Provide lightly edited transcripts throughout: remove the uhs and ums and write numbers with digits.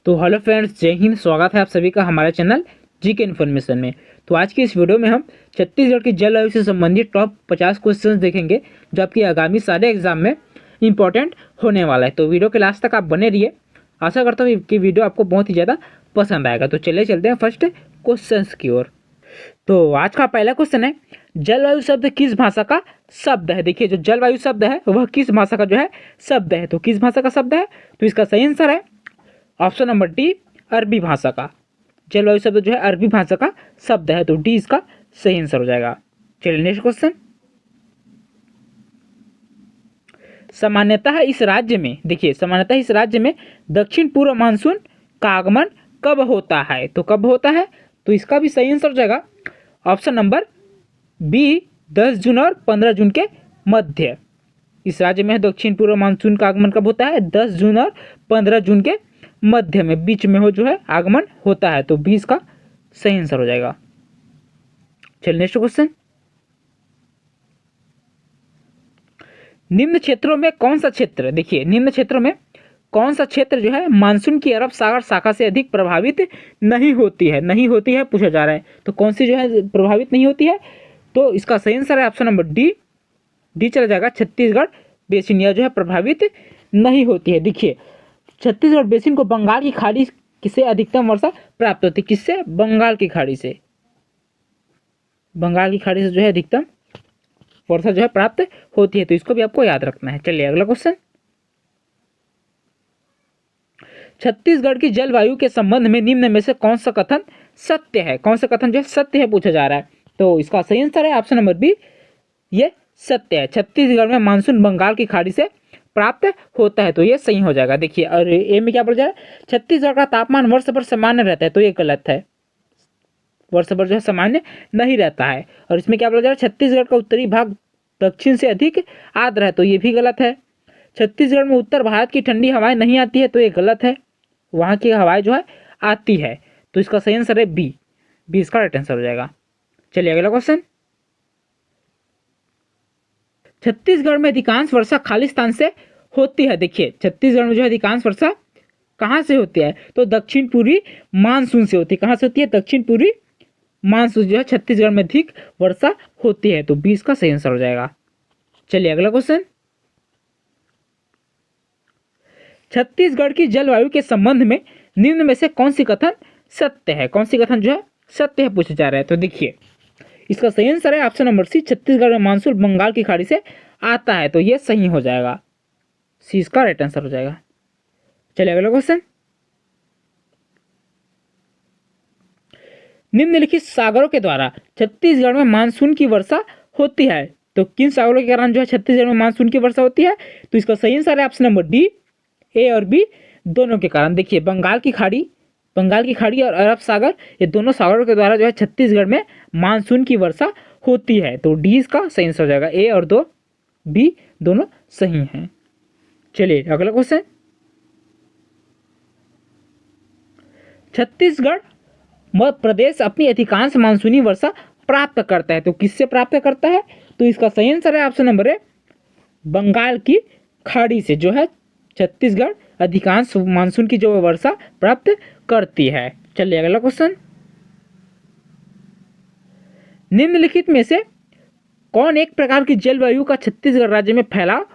तो hello friends, जय हिंद। स्वागत है आप सभी का हमारे चैनल जीके इन्फॉर्मेशन में। तो आज की इस वीडियो में हम छत्तीसगढ़ की जलवायु से संबंधित टॉप 50 क्वेश्चंस देखेंगे जो आपकी आगामी सारे एग्जाम में इंपॉर्टेंट होने वाला है। तो वीडियो के लास्ट तक आप बने रहिए। आशा करता हूँ कि वीडियो आपको बहुत ही ज़्यादा पसंद आएगा। तो चलिए चलते हैं फर्स्ट क्वेश्चन की ओर। तो आज का पहला क्वेश्चन है, जलवायु शब्द किस भाषा का शब्द है। देखिए, जो जलवायु शब्द है वह किस भाषा का जो है शब्द है। तो किस भाषा का शब्द है, तो इसका सही आंसर है ऑप्शन नंबर डी, अरबी भाषा का। जलवायु शब्द जो है अरबी भाषा का शब्द है, तो डी इसका सही आंसर हो जाएगा। चलिए नेक्स्ट क्वेश्चन। सामान्यतः इस राज्य में, देखिए सामान्यतः इस राज्य में दक्षिण पूर्व मानसून का आगमन कब होता है। तो कब होता है, तो इसका भी सही आंसर हो जाएगा ऑप्शन नंबर बी, 10 जून और 15 जून के मध्य। इस राज्य में दक्षिण पूर्व मानसून का आगमन कब होता है, 10 जून और 15 जून के मध्य में, बीच में हो जो है आगमन होता है। तो 20 का सही आंसर हो जाएगा। चलिए नेक्स्ट क्वेश्चन। निम्न क्षेत्रों में कौन सा क्षेत्र, देखिए निम्न क्षेत्रों में कौन सा क्षेत्र जो है मानसून की अरब सागर शाखा से अधिक प्रभावित नहीं होती है, नहीं होती है पूछा जा रहा है। तो कौन सी जो है प्रभावित नहीं होती है, तो इसका सही आंसर है ऑप्शन नंबर डी, डी चला जाएगा। छत्तीसगढ़ बेसिन यह जो है प्रभावित नहीं होती है। देखिए छत्तीसगढ़ बेसिन को बंगाल की खाड़ी से अधिकतम वर्षा प्राप्त होती है। किससे, बंगाल की खाड़ी से। बंगाल की खाड़ी से जो है अधिकतम वर्षा जो है प्राप्त होती है। तो इसको भी आपको याद रखना है। चलिए अगला क्वेश्चन। छत्तीसगढ़ की जलवायु के संबंध में निम्न में से कौन सा कथन सत्य है, कौन सा कथन जो है सत्य है पूछा जा रहा है। तो इसका सही आंसर है ऑप्शन नंबर बी, ये सत्य है। छत्तीसगढ़ में मानसून बंगाल की खाड़ी से प्राप्त होता है, तो ये सही हो जाएगा। देखिए और ए में क्या बोला जा रहा है, छत्तीसगढ़ का तापमान वर्ष भर सामान्य रहता है, तो ये गलत है। वर्ष भर जो है सामान्य नहीं रहता है। और इसमें क्या बोला जा रहा है, छत्तीसगढ़ का उत्तरी भाग दक्षिण से अधिक आर्द्र है, तो ये भी गलत है। छत्तीसगढ़ में उत्तर भारत की ठंडी हवाएं नहीं आती है, तो ये गलत है। वहाँ की हवाएं जो है आती है। तो इसका सही आंसर है बी, बी इसका राइट आंसर हो जाएगा। चलिए अगला क्वेश्चन। छत्तीसगढ़ में अधिकांश वर्षा खालिस्तान से होती है। देखिए छत्तीसगढ़ में जो है अधिकांश वर्षा कहाँ से होती है, तो दक्षिण पूर्वी मानसून से होती है। कहाँ से होती है, दक्षिण पूर्वी मानसून जो है छत्तीसगढ़ में अधिक वर्षा होती है। तो 20 का सही आंसर हो जाएगा। चलिए अगला क्वेश्चन। छत्तीसगढ़ की जलवायु के संबंध में निम्न में से कौन सी कथन सत्य है, कौन सी कथन जो है सत्य है पूछा जा रहा है। तो देखिए इसका सही आंसर है ऑप्शन नंबर सी, छत्तीसगढ़ में मानसून बंगाल की खाड़ी से आता है, तो ये सही हो जाएगा। सी इसका राइट आंसर हो जाएगा। चलिए अगला क्वेश्चन। निम्नलिखित सागरों के द्वारा छत्तीसगढ़ में मानसून की वर्षा होती है। तो किन सागरों के कारण जो है छत्तीसगढ़ में मानसून की वर्षा होती है, तो इसका सही आंसर है ऑप्शन नंबर डी, ए और बी दोनों के कारण। देखिए बंगाल की खाड़ी और अरब सागर, ये दोनों सागरों के द्वारा जो है छत्तीसगढ़ में मानसून की वर्षा होती है। तो डी इसका सही आंसर हो जाएगा। ए और दो बी दोनों सही हैं। चलिए अगला क्वेश्चन। छत्तीसगढ़ मध्य प्रदेश अपनी अधिकांश मानसूनी वर्षा प्राप्त करता है, तो किससे प्राप्त करता है, तो इसका सही आंसर है ऑप्शन नंबर ए, बंगाल की खाड़ी से जो है छत्तीसगढ़ अधिकांश मानसून की जो वर्षा प्राप्त करती है। चलिए अगला क्वेश्चन। निम्नलिखित में से कौन एक प्रकार की जलवायु का छत्तीसगढ़ राज्य में फैलाव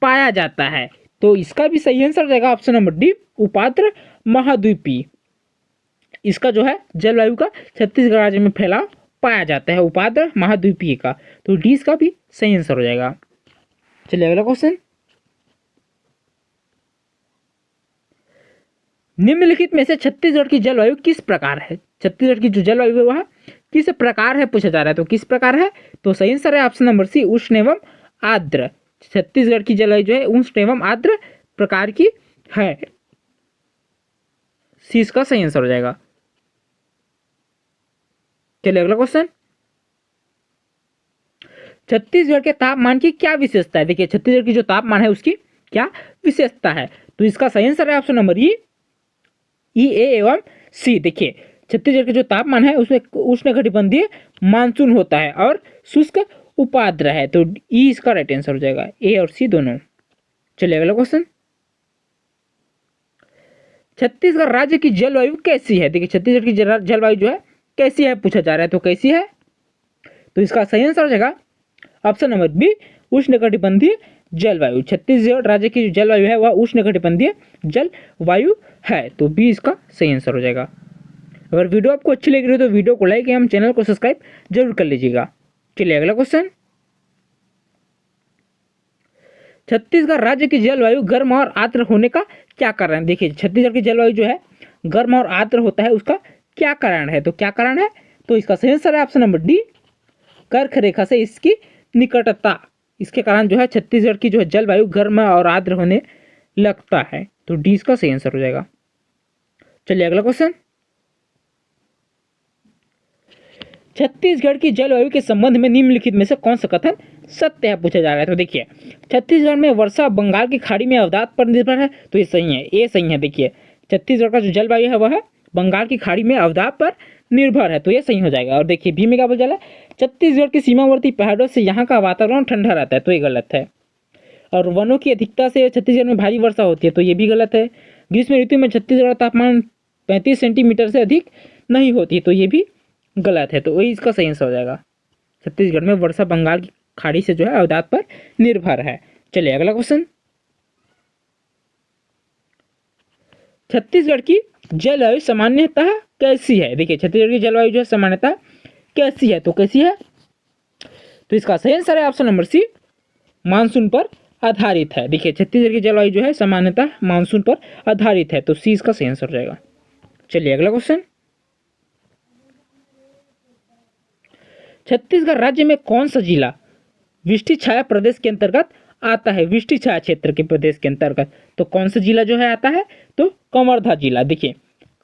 पाया जाता है, तो इसका भी सही आंसर हो जाएगा ऑप्शन नंबर डी, उपाद्र महाद्वीपीय। इसका जो है जलवायु का छत्तीसगढ़ राज्य में फैलाव पाया जाता है, उपाद्र महाद्वीपीय का। तो डी इसका भी सही आंसर हो जाएगा। चलिए अगला क्वेश्चन। निम्नलिखित में से छत्तीसगढ़ की जलवायु किस प्रकार है, छत्तीसगढ़ की जो जलवायु है वह किस प्रकार है पूछा जा रहा है। तो किस प्रकार है, तो सही आंसर है ऑप्शन नंबर सी, उष्ण एवं आर्द्र। छत्तीसगढ़ की जलवायु जो है उष्ण एवं आर्द्र प्रकार की है। सी इसका सही आंसर हो जाएगा। चलिए अगला क्वेश्चन। छत्तीसगढ़ के तापमान की क्या विशेषता है। देखिए छत्तीसगढ़ की जो तापमान है उसकी क्या विशेषता है, तो इसका सही आंसर है ऑप्शन नंबर ई, ए एवं सी। देखिए छत्तीसगढ़ के जो तापमान है उसमें उष्णकटिबंधीय मानसून होता है और शुष्क उपाद्र है, तो ई इसका राइट आंसर हो जाएगा, ए और सी दोनों। चलिए अगला क्वेश्चन। छत्तीसगढ़ राज्य की जलवायु कैसी है? देखिए छत्तीसगढ़ की जलवायु जो है कैसी है पूछा जा रहा है, तो कैसी है? तो इसका सही आंसर हो जाएगा ऑप्शन नंबर बी, उष्णकटिबंधीय जलवायु। छत्तीसगढ़ राज्य की जो जलवायु है वह उष्णकटिबंधीय जलवायु है, तो बी इसका सही आंसर हो जाएगा। अगर वीडियो आपको अच्छी लग रही हो तो वीडियो को लाइक एवं चैनल को सब्सक्राइब जरूर कर लीजिएगा। चलिए अगला क्वेश्चन, छत्तीसगढ़ राज्य की जलवायु गर्म और आर्द्र होने का क्या कारण है? देखिए छत्तीसगढ़ की जलवायु जो है गर्म और आर्द्र होता है, उसका क्या कारण है? तो क्या कारण है? तो इसका सही आंसर है ऑप्शन नंबर डी, कर्क रेखा से इसकी निकटता। इसके कारण जो है छत्तीसगढ़ की जो है जलवायु गर्म और आर्द्र होने लगता है, तो डी इसका सही आंसर हो जाएगा। चलिए अगला क्वेश्चन, छत्तीसगढ़ की जलवायु के संबंध में निम्नलिखित में से कौन सा कथन सत्य है पूछा जा रहा है? तो देखिए छत्तीसगढ़ में वर्षा बंगाल की खाड़ी में अवदात पर निर्भर है, तो ये सही है, ये सही है। देखिए छत्तीसगढ़ का जो जलवायु है वह बंगाल की खाड़ी में अवदात पर निर्भर है, तो ये सही हो जाएगा। और देखिए बी में क्या बोला, छत्तीसगढ़ के सीमावर्ती पहाड़ों से यहाँ का वातावरण ठंडा रहता है, तो ये गलत है। और वनों की अधिकता से छत्तीसगढ़ में भारी वर्षा होती है, तो ये भी गलत है। ग्रीष्म ऋतु में छत्तीसगढ़ तापमान 35 सेंटीमीटर से अधिक नहीं होती, तो ये भी गलत है, तो वही इसका सही आंसर हो जाएगा। छत्तीसगढ़ में वर्षा बंगाल की खाड़ी से जो है अवदात पर निर्भर है। चलिए अगला क्वेश्चन, छत्तीसगढ़ की जलवायु सामान्यतः कैसी है? देखिए छत्तीसगढ़ की जलवायु जो है सामान्यतः कैसी है, तो कैसी है? तो इसका सही आंसर है ऑप्शन नंबर सी, मानसून पर आधारित है। देखिए छत्तीसगढ़ की जलवायु जो है सामान्यतः मानसून पर आधारित है, तो सी इसका सही आंसर हो जाएगा। चलिए अगला क्वेश्चन, छत्तीसगढ़ राज्य में कौन सा जिला वृष्टि छाया प्रदेश के अंतर्गत आता है? वृष्टि छाया क्षेत्र के प्रदेश के अंतर्गत तो कौन सा जिला जो है आता है? तो कवर्धा जिला। देखिए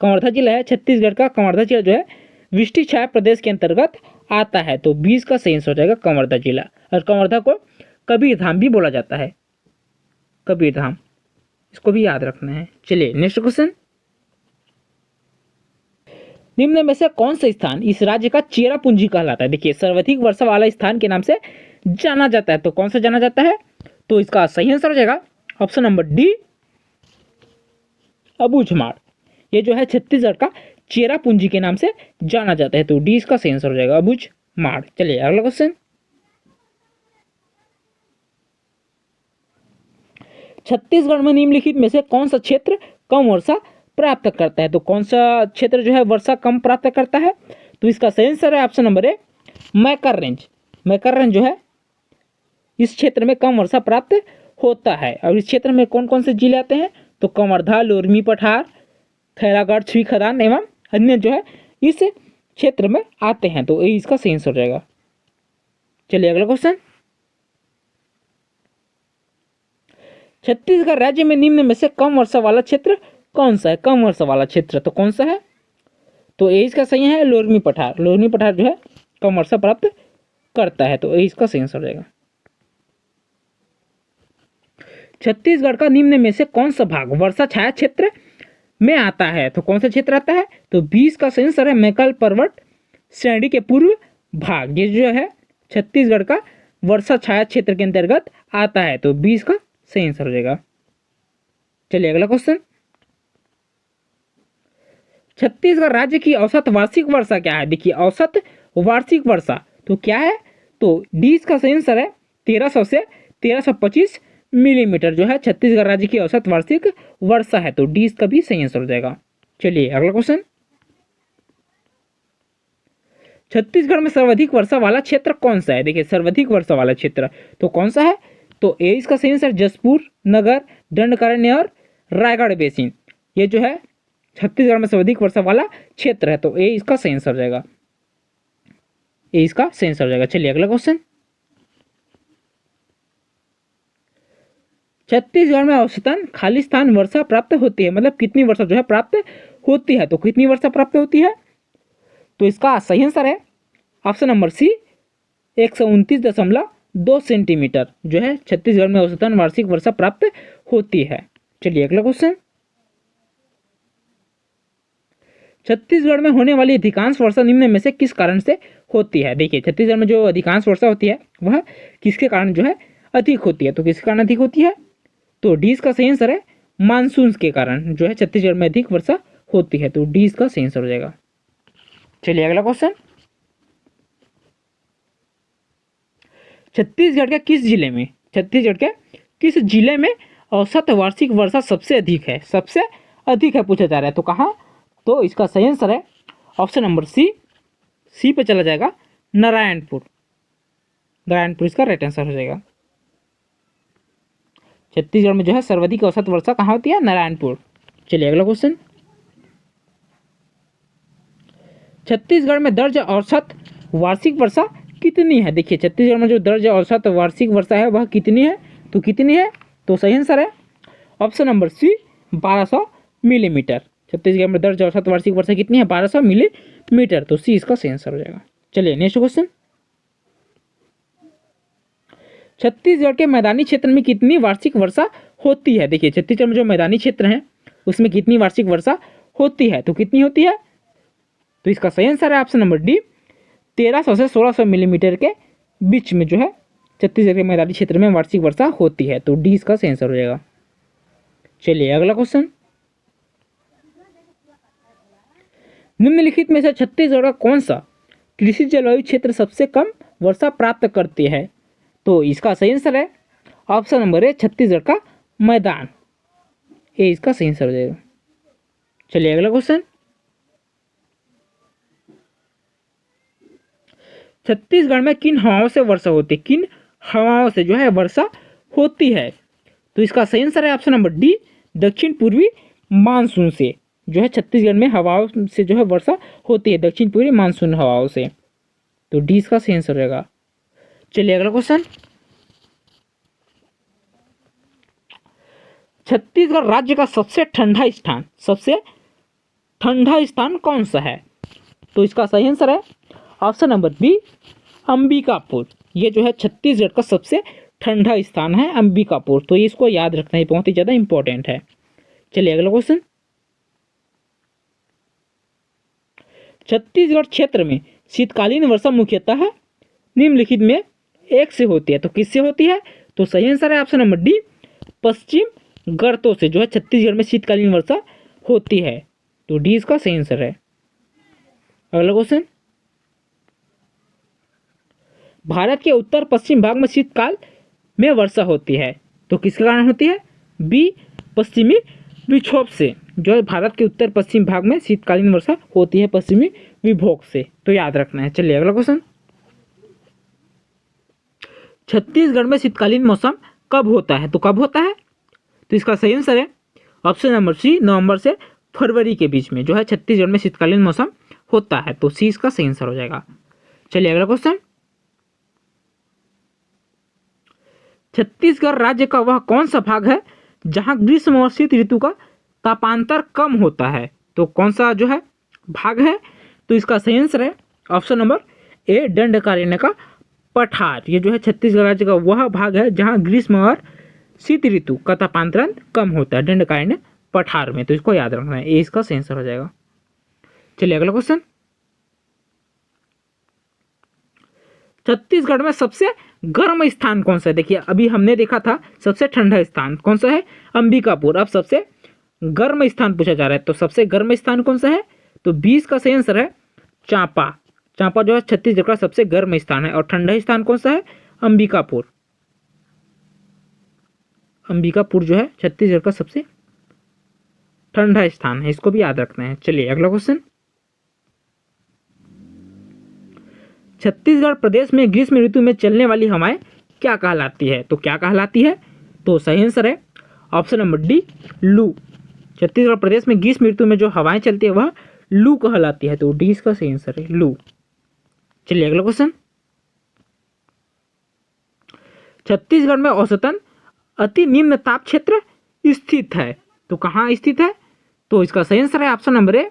कवर्धा जिला है छत्तीसगढ़ का, कवर्धा जिला जो है वृष्टि छाया प्रदेश के अंतर्गत आता है, तो 20 का सही आंसर हो जाएगा कवर्धा जिला। और कवर्धा को कबीर धाम भी बोला जाता है, कबीर धाम, इसको भी याद रखना है। चलिए नेक्स्ट क्वेश्चन, निम्न में से कौन सा स्थान इस राज्य का चेरापूंजी कहलाता है? देखिए सर्वाधिक वर्षा वाला स्थान के नाम से जाना जाता है, तो कौन सा जाना जाता है? तो इसका सही आंसर हो जाएगा ऑप्शन नंबर डी, अबूझमाड़। ये जो है छत्तीसगढ़ का चेरापूंजी के नाम से जाना जाता है, तो डी इसका सही आंसर हो जाएगा, अबूझमाड़। चलिए अगला क्वेश्चन, छत्तीसगढ़ में निम्नलिखित में से कौन सा क्षेत्र कम वर्षा प्राप्त करता है? तो कौन सा क्षेत्र जो है वर्षा कम प्राप्त करता है? तो इसका सही आंसर है option number A, Maikal range. Maikal range जो है इस क्षेत्र में कम वर्षा प्राप्त होता है। और इस क्षेत्र में कौन कौन से जिले आते हैं? तो कवर्धा, लोरमी पठार, खैरागढ़, छुईखदान एवं अन्य जो है इस क्षेत्र में आते हैं, तो ये इसका सही आंसर हो जाएगा। चलिए अगला क्वेश्चन, छत्तीसगढ़ राज्य में निम्न में से कम वर्षा वाला क्षेत्र कौन सा है? कम वर्षा वाला क्षेत्र तो कौन सा है? तो ए इसका सही है लोरमी पठार। लोरमी पठार जो है कम वर्षा प्राप्त करता है, तो ए इसका सही आंसर हो जाएगा। छत्तीसगढ़ का निम्न में से कौन सा भाग वर्षा छाया क्षेत्र में आता है? तो कौन सा क्षेत्र आता है? तो 20 का सही आंसर है मैकल पर्वत श्रेणी के पूर्व भाग। ये जो है छत्तीसगढ़ का वर्षा छाया क्षेत्र के अंतर्गत आता है, तो 20 का सही आंसर हो जाएगा। चलिए अगला क्वेश्चन, छत्तीसगढ़ राज्य की औसत वार्षिक वर्षा क्या है? देखिए औसत वार्षिक वर्षा तो क्या है? तो डी इसका सही आंसर है 1300 से 1325 मिलीमीटर जो है छत्तीसगढ़ राज्य की औसत वार्षिक वर्षा है, तो डी इसका भी सही आंसर हो जाएगा। चलिए अगला क्वेश्चन, छत्तीसगढ़ में सर्वाधिक वर्षा वाला क्षेत्र कौन सा है? देखिए सर्वाधिक वर्षा वाला क्षेत्र तो कौन सा है? तो ए इसका सही आंसर जसपुर नगर, दंडकारण्य और रायगढ़ बेसिन। ये जो है छत्तीसगढ़ में सर्वाधिक वर्षा वाला क्षेत्र है, तो ए इसका सही आंसर हो जाएगा, ए इसका सही आंसर हो जाएगा। चलिए अगला क्वेश्चन, छत्तीसगढ़ में औसतन खाली स्थान वर्षा प्राप्त होती है, मतलब कितनी वर्षा जो है प्राप्त होती है? तो कितनी वर्षा प्राप्त होती है? तो इसका सही आंसर है ऑप्शन नंबर सी, 129.2 सेंटीमीटर जो है छत्तीसगढ़ में औसतन वार्षिक वर्षा प्राप्त होती है। चलिए अगला क्वेश्चन, छत्तीसगढ़ में होने वाली अधिकांश वर्षा निम्न में से किस कारण से होती है? देखिए छत्तीसगढ़ में जो अधिकांश वर्षा होती है वह किसके कारण जो है अधिक होती है? तो किसके कारण अधिक होती है? तो डी इसका सही आंसर है मानसून के कारण जो है छत्तीसगढ़ में अधिक वर्षा होती है। तो डी इसका सही आंसर हो जाएगा। चलिए अगला क्वेश्चन, छत्तीसगढ़ के किस जिले में औसत वार्षिक वर्षा सबसे अधिक है? सबसे अधिक है पूछा जा रहा है, तो कहाँ? तो इसका सही आंसर है ऑप्शन नंबर सी पे चला जाएगा, नारायणपुर इसका राइट आंसर हो जाएगा। छत्तीसगढ़ में जो है सर्वाधिक औसत वर्षा कहाँ होती है? नारायणपुर। चलिए अगला क्वेश्चन, छत्तीसगढ़ में दर्ज औसत वार्षिक वर्षा कितनी है? देखिए छत्तीसगढ़ में जो दर्ज औसत वार्षिक वर्षा है वह कितनी है? तो कितनी है? तो सही आंसर है option number C, 1200 millimetre. Chhattisgarh में दर्ज औसत वार्षिक वर्षा कितनी है? 1200 मिलीमीटर। तो सी इसका सही आंसर हो जाएगा। चलिए नेक्स्ट क्वेश्चन, छत्तीसगढ़ के मैदानी क्षेत्र में कितनी वार्षिक वर्षा होती है? देखिए छत्तीसगढ़ में जो मैदानी क्षेत्र है उसमें कितनी वार्षिक वर्षा होती है? तो कितनी होती है? तो इसका सही आंसर है ऑप्शन नंबर डी, 1300 से 1600 मिलीमीटर के बीच में जो है छत्तीसगढ़ के मैदानी क्षेत्र में वार्षिक वर्षा होती है। तो डी इसका सही आंसर हो जाएगा। चलिए अगला क्वेश्चन, निम्नलिखित में से छत्तीसगढ़ का कौन सा कृषि जलवायु क्षेत्र सबसे कम वर्षा प्राप्त करती है? तो इसका सही आंसर है ऑप्शन नंबर ए, छत्तीसगढ़ का मैदान। ए इसका सही आंसर हो जाएगा। चलिए अगला क्वेश्चन, छत्तीसगढ़ में किन हवाओं से वर्षा होती है? किन हवाओं से जो है वर्षा होती है? तो इसका सही आंसर है ऑप्शन नंबर डी, दक्षिण पूर्वी मानसून से जो है छत्तीसगढ़ में हवाओं से जो है वर्षा होती है, दक्षिण पूर्वी मानसून हवाओं से। तो डी इसका सही आंसर रहेगा। चलिए अगला क्वेश्चन, छत्तीसगढ़ राज्य का सबसे ठंडा स्थान कौन सा है? तो इसका सही आंसर है ऑप्शन नंबर बी, अंबिकापुर। ये जो है छत्तीसगढ़ का सबसे ठंडा स्थान है, अंबिकापुर। तो इसको याद रखना ही बहुत ही ज्यादा इंपॉर्टेंट है। चलिए अगला क्वेश्चन, छत्तीसगढ़ क्षेत्र में शीतकालीन वर्षा मुख्यतः निम्नलिखित में एक से होती है। तो किससे होती है? तो सही आंसर है ऑप्शन नंबर डी, पश्चिम गर्तों से जो है छत्तीसगढ़ में शीतकालीन वर्षा होती है। तो डी इसका सही आंसर है। अगला क्वेश्चन, भारत के उत्तर पश्चिम भाग में शीतकाल में वर्षा होती है। तो किसके कारण होती है? बी, पश्चिमी विक्षोभ से जो है भारत के उत्तर पश्चिम भाग में शीतकालीन वर्षा होती है, पश्चिमी विक्षोभ से। तो याद रखना है। चलिए अगला क्वेश्चन, छत्तीसगढ़ में शीतकालीन मौसम कब होता है? तो कब होता है? तो इसका सही आंसर है ऑप्शन नंबर सी, नवंबर से फरवरी के बीच में जो है छत्तीसगढ़ में शीतकालीन मौसम होता है। तो सी इसका सही आंसर हो जाएगा। चलिए अगला क्वेश्चन, छत्तीसगढ़ राज्य का वह कौन सा भाग है जहां ग्रीष्म और शीत ऋतु का तापांतर कम होता है? तो कौन सा जो है भाग है? तो इसका सही आंसर है ऑप्शन नंबर ए, दंडकारण्य का पठार। ये जो है छत्तीसगढ़ राज्य का वह भाग है जहां ग्रीष्म और शीत ऋतु का तापांतरण कम होता है, दंडकारण्य पठार में। तो इसको याद रखना है, ए इसका सही आंसर हो जाएगा। चलिए अगला क्वेश्चन, छत्तीसगढ़ में सबसे गर्म स्थान कौन सा है? देखिए अभी हमने देखा था सबसे ठंडा स्थान कौन सा है, अंबिकापुर। अब सबसे गर्म स्थान पूछा जा रहा है, तो सबसे गर्म स्थान कौन सा है? तो 20 का सही आंसर है चांपा। चांपा जो है छत्तीसगढ़ का सबसे गर्म स्थान है। और ठंडा स्थान कौन सा है? अंबिकापुर। अंबिकापुर जो है छत्तीसगढ़ का सबसे ठंडा स्थान है, इसको भी याद रखना है। चलिए अगला क्वेश्चन, छत्तीसगढ़ प्रदेश में ग्रीष्म ऋतु में चलने वाली हवाएं क्या कहलाती है? तो क्या कहलाती है? तो सही आंसर है ऑप्शन नंबर डी, लू। छत्तीसगढ़ प्रदेश में ग्रीष्म ऋतु में जो हवाएं चलती है वह लू कहलाती है। तो डी इसका सही आंसर है, लू। चलिए अगला क्वेश्चन, छत्तीसगढ़ में औसतन अति निम्न ताप क्षेत्र स्थित है। तो कहाँ स्थित है? तो इसका सही आंसर है ऑप्शन नंबर ए,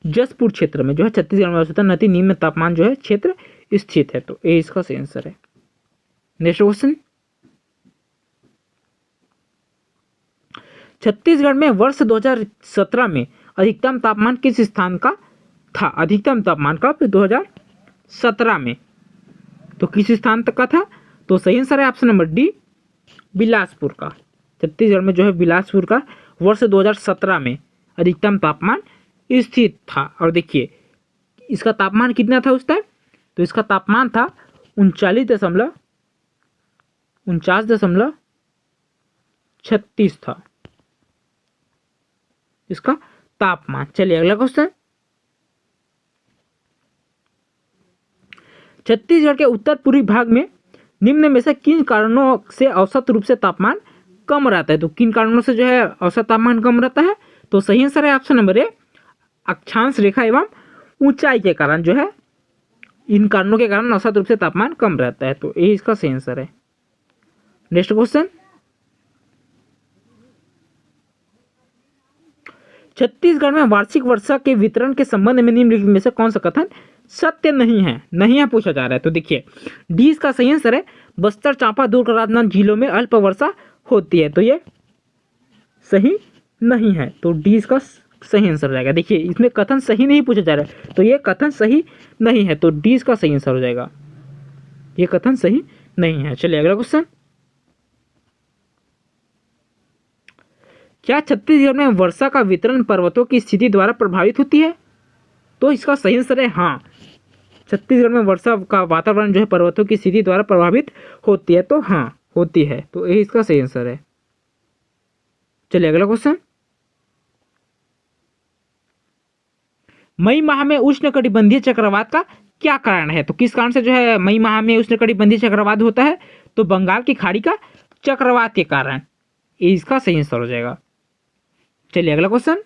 जसपुर क्षेत्र में जो है छत्तीसगढ़ में औसतन अति निम्न तापमान जो है क्षेत्र स्थित है। तो ए इसका सही आंसर है। नेक्स्ट क्वेश्चन, छत्तीसगढ़ में वर्ष 2017 में अधिकतम तापमान किस स्थान का था? अधिकतम तापमान का 2017 में तो किस स्थान तक का था? तो सही आंसर है ऑप्शन नंबर डी, बिलासपुर का। छत्तीसगढ़ में जो है बिलासपुर का वर्ष 2017 में अधिकतम तापमान स्थित था। और देखिए इसका तापमान कितना था उस टाइम, तो इसका तापमान था 49.36 था इसका तापमान। चलिए अगला क्वेश्चन, छत्तीसगढ़ के उत्तर पूर्वी भाग में निम्न में से किन कारणों से औसत रूप से तापमान कम रहता है। तो किन कारणों से जो है औसत तापमान कम रहता है, तो सही आंसर है ऑप्शन नंबर ए, अक्षांश रेखा एवं ऊंचाई के कारण जो है, इन कारणों के कारण औसत रूप से तापमान कम रहता है। तो ये इसका सही आंसर है। नेक्स्ट क्वेश्चन, छत्तीसगढ़ में वार्षिक वर्षा के वितरण के संबंध में निम्नलिखित में से कौन सा कथन सत्य नहीं है पूछा जा रहा है। तो देखिए डी इसका सही आंसर है, बस्तर, चांपा, दुर्ग, राजनांदगांव जिलों में अल्प वर्षा होती है। तो ये सही नहीं है, तो डी इसका सही आंसर हो जाएगा। देखिए इसमें कथन सही नहीं पूछा जा रहा है, तो ये कथन सही नहीं है, तो डी इसका सही आंसर हो जाएगा। ये कथन सही नहीं है। चलिए अगला क्वेश्चन, क्या छत्तीसगढ़ में वर्षा का वितरण पर्वतों की स्थिति द्वारा प्रभावित होती है। तो इसका सही आंसर है हाँ, छत्तीसगढ़ में वर्षा का वातावरण जो है पर्वतों की स्थिति द्वारा प्रभावित होती है। तो हाँ होती है, तो ये इसका सही आंसर है। चलिए अगला क्वेश्चन, मई माह में उष्णकटिबंधीय चक्रवात का क्या कारण है। तो किस कारण से जो है मई माह में उष्णकटिबंधीय चक्रवात होता है, तो बंगाल की खाड़ी का चक्रवात के कारण, ये इसका सही आंसर हो जाएगा। चलिए अगला क्वेश्चन,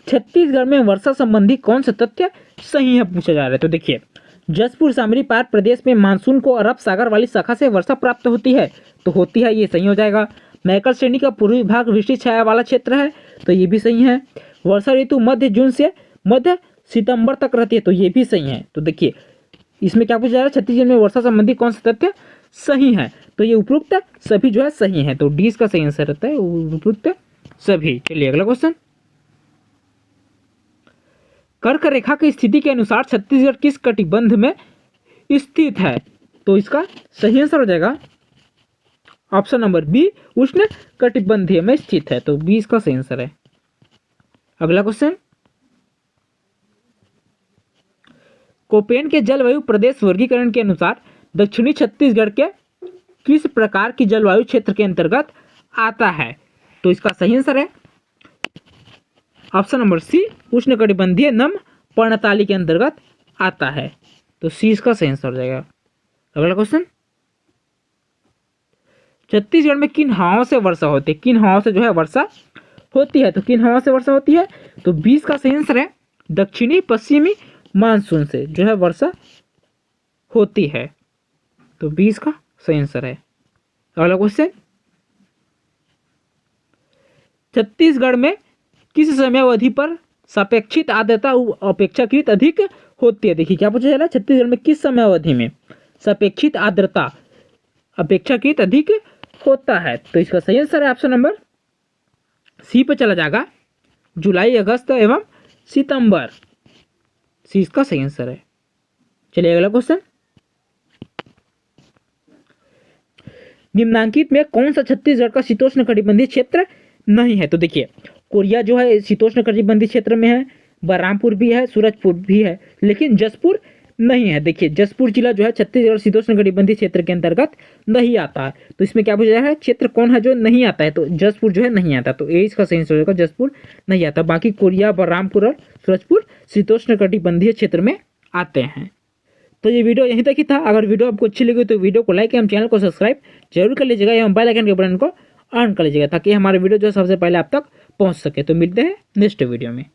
छत्तीसगढ़ में वर्षा संबंधी कौन सा तथ्य सही है पूछा जा रहा है। तो देखिए जसपुर सामरी पार प्रदेश में मानसून को अरब सागर वाली शाखा से वर्षा प्राप्त होती है, तो होती है, ये सही हो जाएगा। मैकल श्रेणी का पूर्वी भाग वृष्टि छाया वाला क्षेत्र है, तो ये भी सही है। वर्षा ऋतु मध्य जून से मध्य सितंबर तक रहती है, तो ये भी सही है। तो देखिए इसमें क्या पूछा जा रहा है, छत्तीसगढ़ में वर्षा संबंधी कौन सा तथ्य सही है, तो ये उपरोक्त सभी जो है सही है, तो डी इसका सही आंसर रहता है, उपरोक्त सभी। चलिए अगला क्वेश्चन, कर्क रेखा की स्थिति के अनुसार छत्तीसगढ़ किस कटिबंध में स्थित है। तो इसका सही आंसर हो जाएगा ऑप्शन नंबर बी, उष्ण कटिबंधीय में स्थित है, तो बी इसका सही आंसर है। अगला क्वेश्चन, कोपेन के जलवायु प्रदेश वर्गीकरण के अनुसार दक्षिणी छत्तीसगढ़ के किस प्रकार की जलवायु क्षेत्र के अंतर्गत आता है। तो इसका सही आंसर है ऑप्शन नंबर सी, उष्णकटिबंधीय नम पर्णताली के अंतर्गत आता है, तो सी इसका सही आंसर हो जाएगा। अगला क्वेश्चन, छत्तीसगढ़ में किन हवाओं से वर्षा होती है, किन हवाओं से जो है वर्षा होती है, तो किन हवाओं से वर्षा होती है, तो 20 का सही आंसर है, दक्षिणी पश्चिमी मानसून से जो है वर्षा होती है, तो 20 का सही आंसर है। अगला क्वेश्चन, छत्तीसगढ़ में किस समय अवधि पर सापेक्षिक आर्द्रता अपेक्षाकृत अधिक होती है। देखिए क्या पूछा जा रहा है, छत्तीसगढ़ में किस समय अवधि में सापेक्षिक आर्द्रता अपेक्षाकृत अधिक होता है, तो इसका सही आंसर है ऑप्शन नंबर सी पे चला जाएगा, जुलाई, अगस्त एवं सितंबर, सी इसका सही आंसर है। चलिए अगला क्वेश्चन, निम्नांकित में कौन सा छत्तीसगढ़ का शीतोष्ण कटिबंधीय क्षेत्र नहीं है। तो देखिए कोरिया जो है शीतोष्ण कटिबंधीय क्षेत्र में है, बलरामपुर भी है, सूरजपुर भी है, लेकिन जसपुर नहीं है। देखिए जसपुर जिला जो है छत्तीसगढ़ शीतोष्ण कटिबंधीय क्षेत्र के अंतर्गत नहीं आता है, तो इसमें क्या पूछा जा रहा है, क्षेत्र कौन है जो नहीं आता है, तो जसपुर जो है नहीं आता, तो ये इसका सही आंसर होगा, जसपुर नहीं आता। बाकी कोरिया, बलरामपुर और सूरजपुर शीतोष्ण कटिबंधीय क्षेत्र में आते हैं। तो ये वीडियो यहीं तक ही था। अगर वीडियो आपको अच्छी लगी तो वीडियो को लाइक एवं चैनल को सब्सक्राइब जरूर कर लीजिएगा एवं बेल आइकन के बटन को ऑन कर लीजिएगा, ताकि हमारे वीडियो जो सबसे पहले आप तक पहुंच सके। तो मिलते हैं नेक्स्ट वीडियो में।